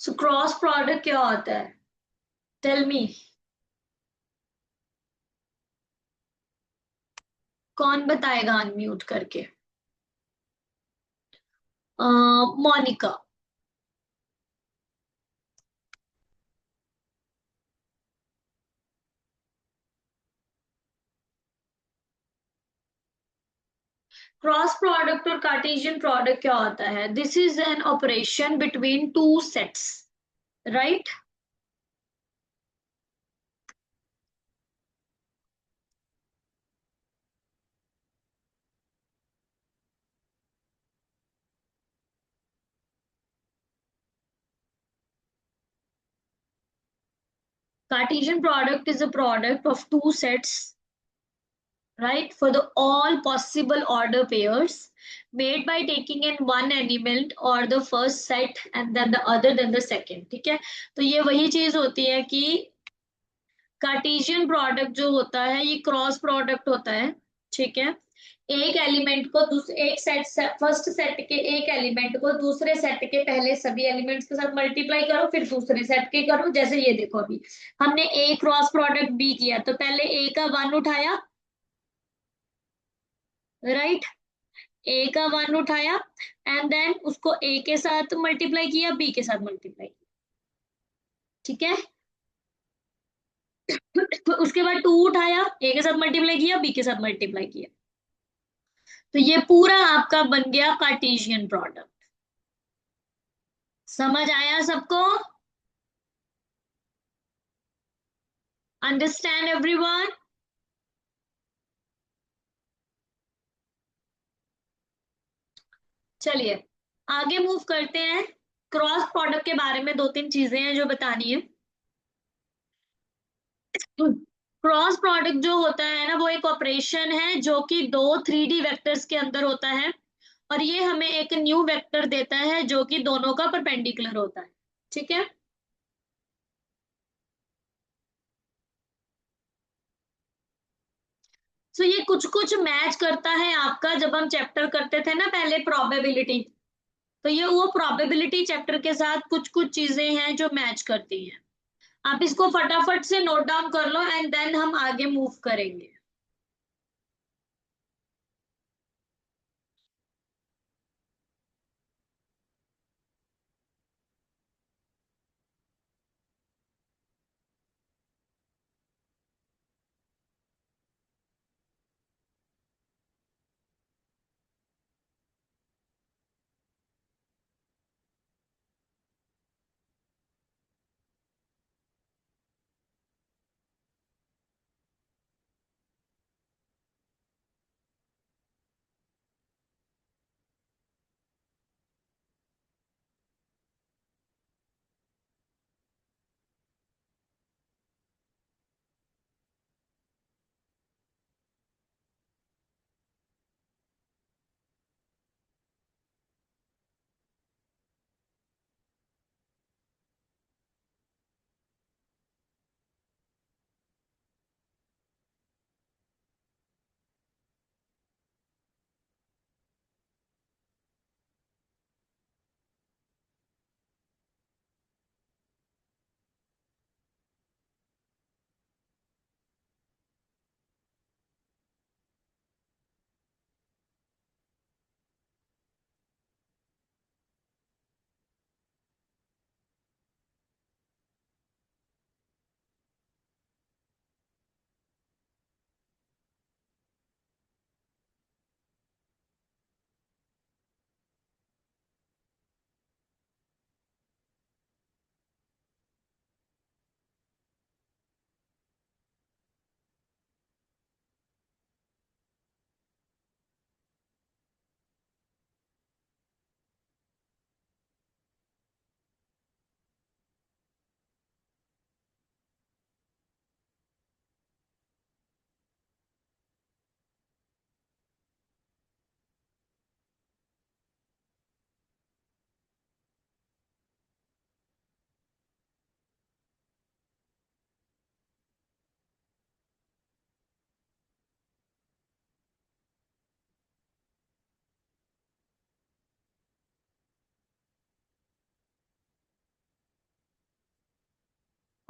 So cross product क्या होता है? Tell me. कौन बताएगा अनम्यूट करके? मोनिका। क्रॉस प्रोडक्ट और कार्टेशियन प्रोडक्ट क्या होता है? This is an operation between two sets, right? Cartesian product is a product of two sets, right, for the all possible order pairs made by taking in one element or the first set and then the other than the second. ठीक है, तो ये वही चीज होती है कि Cartesian product जो होता है ये क्रॉस प्रोडक्ट होता है। ठीक है, एक एलिमेंट को दूसरे एक सेट फर्स्ट सेट के एक एलिमेंट को दूसरे सेट के पहले सभी एलिमेंट्स के साथ मल्टीप्लाई करो, फिर दूसरे सेट के करो। जैसे ये देखो, अभी हमने ए क्रॉस प्रोडक्ट बी किया तो पहले ए का वन उठाया, राइट, ए का वन उठाया एंड देन उसको ए के साथ मल्टीप्लाई किया, बी के साथ मल्टीप्लाई किया। ठीक है, तो उसके बाद टू उठाया, ए के साथ मल्टीप्लाई किया, बी के साथ मल्टीप्लाई किया। तो ये पूरा आपका बन गया कार्टेशियन प्रोडक्ट। समझ आया सबको? Understand everyone? चलिए आगे मूव करते हैं। क्रॉस प्रोडक्ट के बारे में दो तीन चीजें हैं जो बतानी है। क्रॉस प्रोडक्ट जो होता है ना, वो एक ऑपरेशन है जो कि दो थ्री डी वेक्टर्स के अंदर होता है, और ये हमें एक न्यू वेक्टर देता है जो कि दोनों का परपेंडिकुलर होता है। ठीक है, तो ये कुछ कुछ मैच करता है आपका, जब हम चैप्टर करते थे ना पहले प्रोबेबिलिटी, तो ये वो प्रोबेबिलिटी चैप्टर के साथ कुछ कुछ चीजें हैं जो मैच करती हैं। आप इसको फटाफट से नोट डाउन कर लो एंड देन हम आगे मूव करेंगे।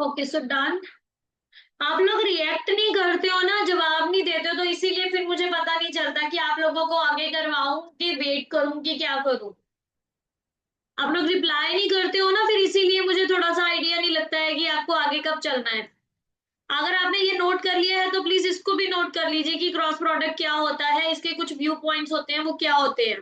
Okay so done. आप लोग रिएक्ट नहीं करते हो ना, जवाब नहीं देते हो, तो इसीलिए फिर मुझे पता नहीं चलता कि आप लोगों को आगे करवाऊं कि वेट करूं कि क्या करूं। आप लोग रिप्लाई नहीं करते हो ना, फिर इसीलिए मुझे थोड़ा सा आइडिया नहीं लगता है कि आपको आगे कब चलना है। अगर आपने ये नोट कर लिया है तो प्लीज इसको भी नोट कर लीजिए कि क्रॉस प्रोडक्ट क्या होता है, इसके कुछ व्यू पॉइंट्स होते हैं, वो क्या होते हैं।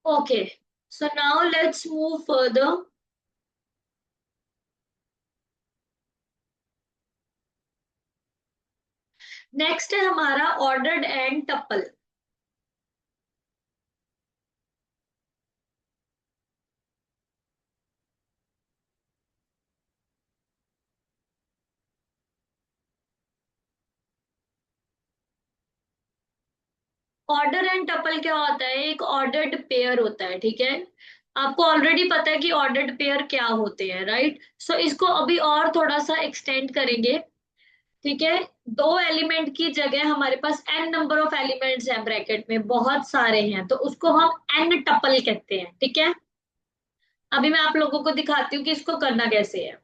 Okay so now let's move further. Next है हमारा ordered and tuple. Order and tuple क्या होता है? एक ऑर्डर्ड पेयर होता है, ठीक है। आपको ऑलरेडी पता है कि ऑर्डर्ड पेयर क्या होते हैं, राइट? सो इसको अभी और थोड़ा सा एक्सटेंड करेंगे, ठीक है। दो एलिमेंट की जगह हमारे पास एन नंबर ऑफ एलिमेंट्स हैं, ब्रैकेट में बहुत सारे हैं, तो उसको हम एन टपल कहते हैं, ठीक है। अभी मैं आप लोगों को दिखाती हूँ कि इसको करना कैसे है।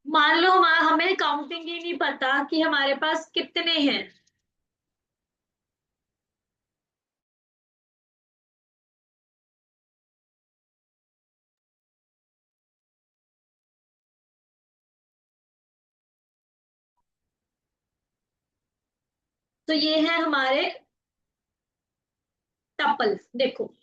मान लो हमें काउंटिंग ही नहीं पता कि हमारे पास कितने हैं। तो ये है हमारे टपल। देखो,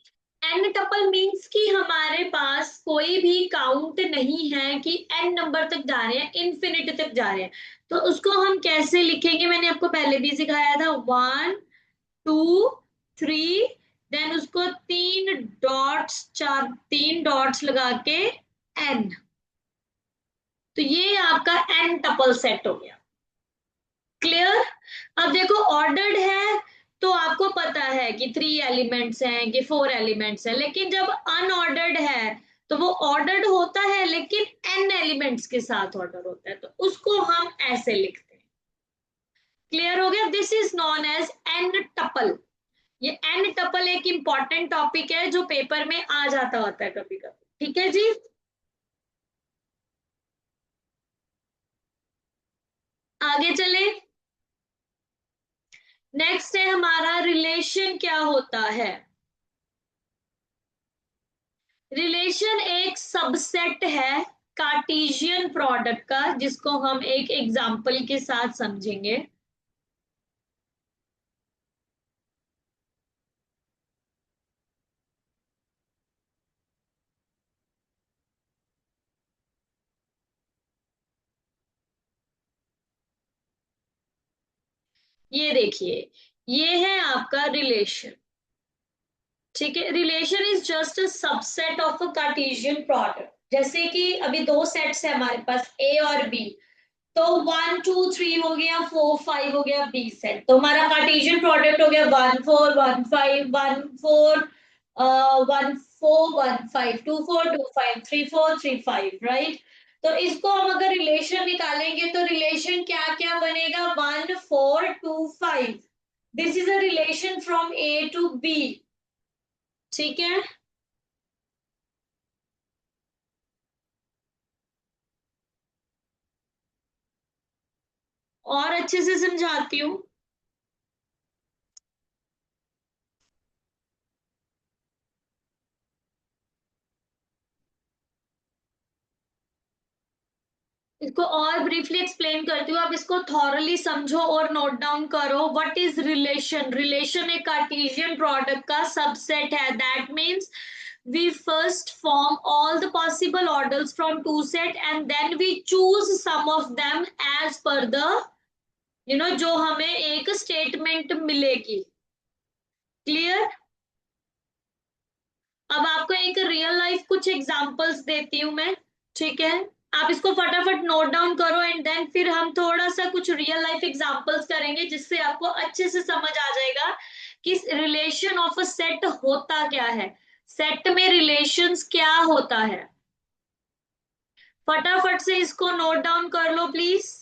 एन टपल मीन्स कि हमारे पास कोई भी काउंट नहीं है कि एन नंबर तक जा रहे हैं, इन्फिनिटी तक जा रहे हैं। तो उसको हम कैसे लिखेंगे? मैंने आपको पहले भी सिखाया था, 1 2 3, देन उसको तीन डॉट्स, चार तीन डॉट्स लगा के एन। तो ये आपका एन टपल सेट हो गया। क्लियर? अब देखो, ऑर्डर्ड है तो आपको पता है कि 3 एलिमेंट्स हैं कि 4 एलिमेंट्स हैं, लेकिन जब अनऑर्डर्ड है तो वो ऑर्डर्ड होता है लेकिन एन एलिमेंट्स के साथ ऑर्डर होता है, तो उसको हम ऐसे लिखते हैं। क्लियर हो गया? This is known as n tuple. ये एन टपल एक इंपॉर्टेंट टॉपिक है जो पेपर में आ जाता होता है कभी कभी, ठीक है जी। आगे चले। नेक्स्ट है हमारा रिलेशन क्या होता है। रिलेशन एक सबसेट है कार्टेशियन प्रोडक्ट का, जिसको हम एक एग्जांपल के साथ समझेंगे। ये देखिए, ये है आपका रिलेशन, ठीक है। Relation is just a subset of a Cartesian product. जैसे कि अभी दो सेट्स है हमारे पास, ए और बी। तो 1 2 3 हो गया, 4 5 हो गया बी सेट। तो हमारा कार्टेशियन प्रोडक्ट हो गया 1 4 1 5 1 4, 1 4 1 5 2 4 2 5 3 4 3 5, राइट। तो इसको हम अगर रिलेशन निकालेंगे तो रिलेशन क्या क्या बनेगा? 1 4 2 5, this is a relation from A to B. ठीक है, और अच्छे से समझाती हूँ। इसको और ब्रीफली एक्सप्लेन करती हूँ, आप इसको थॉरली समझो और नोट डाउन करो। What is relation? रिलेशन एक कार्टेशियन प्रोडक्ट का सबसेट है। That means we first form all the possible orders from two set and then we choose some of them as per the जो हमें एक statement मिलेगी। Clear? अब आपको एक रियल लाइफ कुछ एग्जांपल्स देती हूँ मैं। ठीक है, आप इसको फटाफट नोट डाउन करो एंड देन फिर हम थोड़ा सा कुछ रियल लाइफ एग्जांपल्स करेंगे जिससे आपको अच्छे से समझ आ जाएगा कि रिलेशन ऑफ अ सेट होता क्या है, सेट में रिलेशंस क्या होता है। फटाफट से इसको नोट डाउन कर लो प्लीज।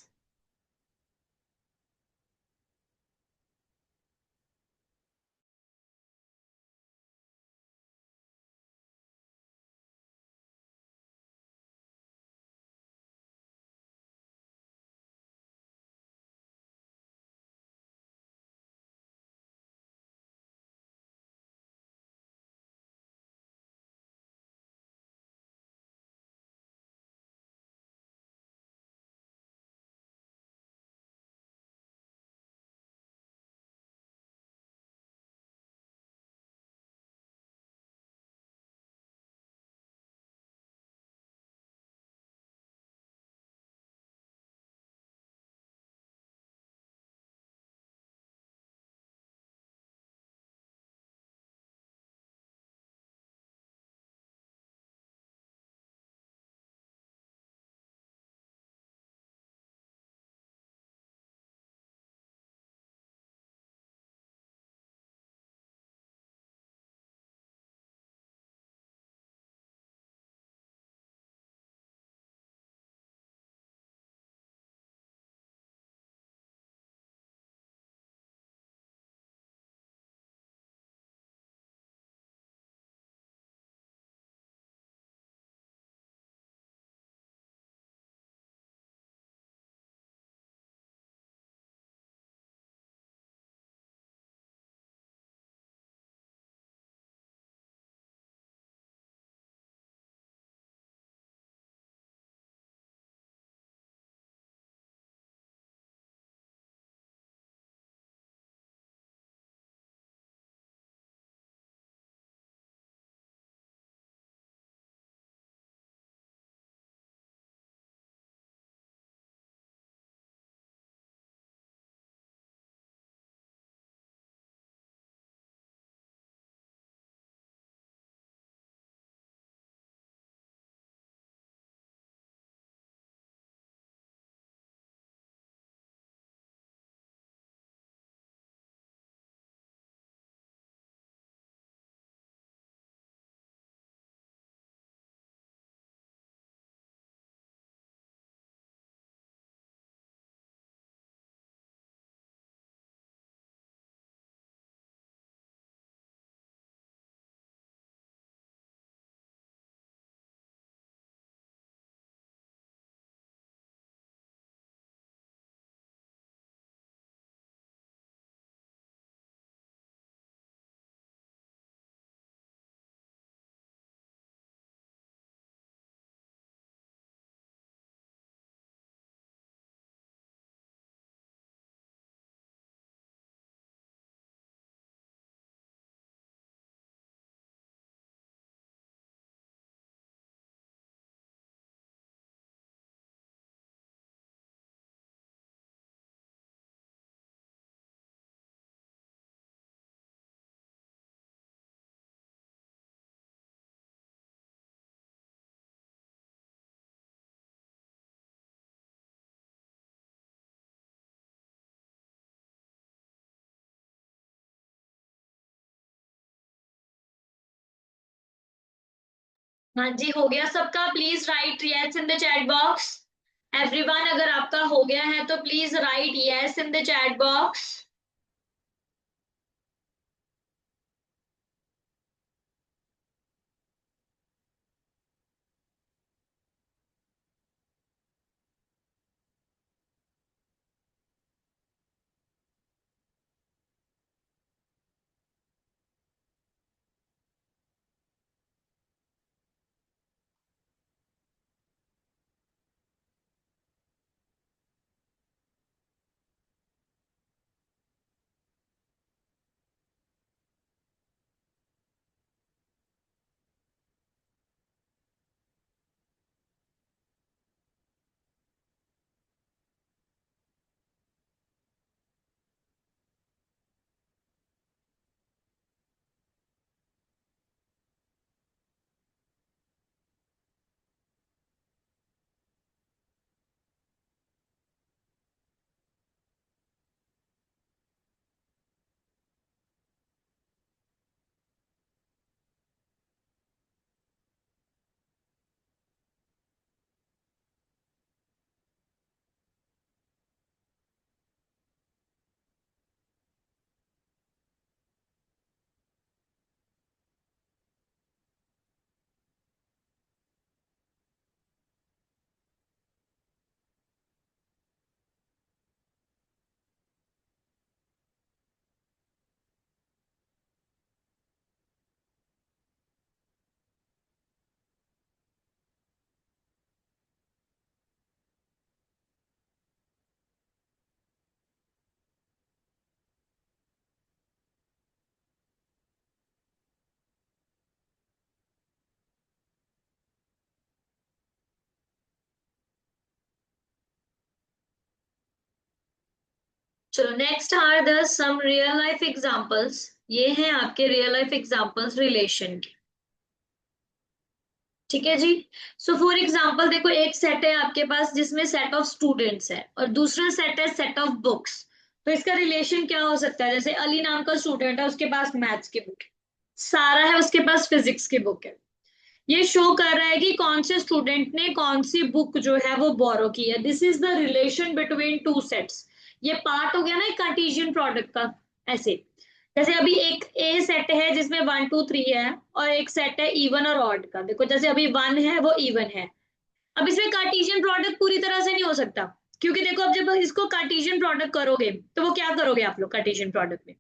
हाँ जी, हो गया सबका? Please write yes in the chat box. Everyone, अगर आपका हो गया है तो please write yes in the chat box. चलो next are the some real life examples. ये हैं आपके रियल लाइफ एग्जांपल्स रिलेशन के। ठीक है जी। सो फॉर एग्जांपल देखो, एक सेट है आपके पास जिसमें सेट ऑफ स्टूडेंट्स है और दूसरा सेट है सेट ऑफ बुक्स। तो इसका रिलेशन क्या हो सकता है? जैसे अली नाम का स्टूडेंट है, उसके पास मैथ्स की बुक है। सारा है, उसके पास फिजिक्स की बुक है। ये शो कर रहा है कि कौन से स्टूडेंट ने कौन सी बुक जो है वो बोरो की है। This is the relation between two sets. ये पार्ट हो गया ना एक कार्टेशियन प्रोडक्ट का। ऐसे जैसे अभी एक ए सेट है जिसमें 1 2 3 है, और एक सेट है इवन और ऑड का। देखो जैसे अभी 1 है वो इवन है। अब इसमें कार्टेशियन प्रोडक्ट पूरी तरह से नहीं हो सकता, क्योंकि देखो अब जब इसको कार्टेशियन प्रोडक्ट करोगे तो वो क्या करोगे आप लोग कार्टेशियन प्रोडक्ट में?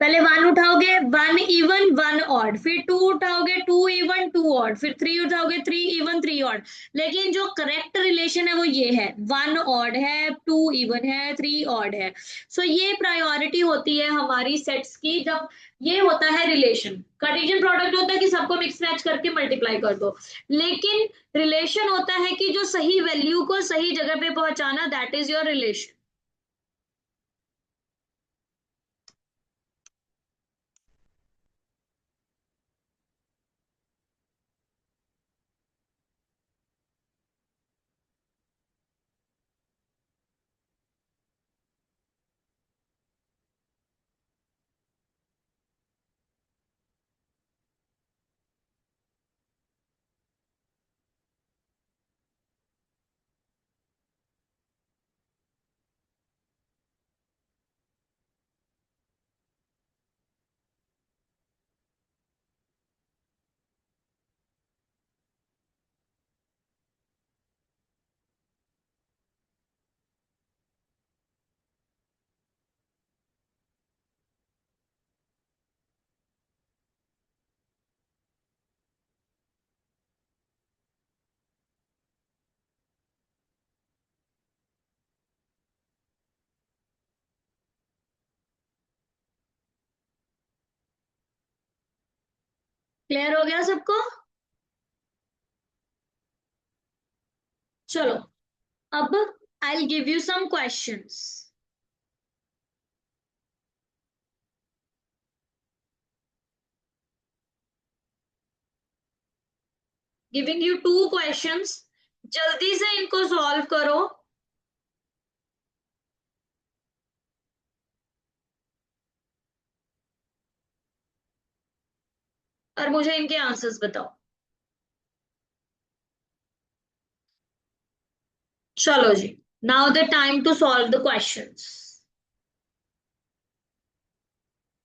पहले 1 उठाओगे, 1 इवन 1 ऑड, फिर 2 उठाओगे, 2 इवन 2 ऑड, फिर 3 उठाओगे, 3 इवन 3 ऑड। लेकिन जो करेक्ट रिलेशन है वो ये है, 1 ऑड है, 2 इवन है, 3 ऑड है। सो ये प्रायोरिटी होती है हमारी सेट्स की जब ये होता है रिलेशन। कार्टेशियन प्रोडक्ट होता है कि सबको मिक्स मैच करके मल्टीप्लाई कर दो। लेकिन रिलेशन होता है कि जो सही वैल्यू को सही जगह पे पहुंचाना, that is your relation. Clear हो गया सबको? चलो, अब I'll give you some questions. Giving you two questions. जल्दी से इनको सॉल्व करो और मुझे इनके आंसर्स बताओ। चलो जी, now the time to solve the questions.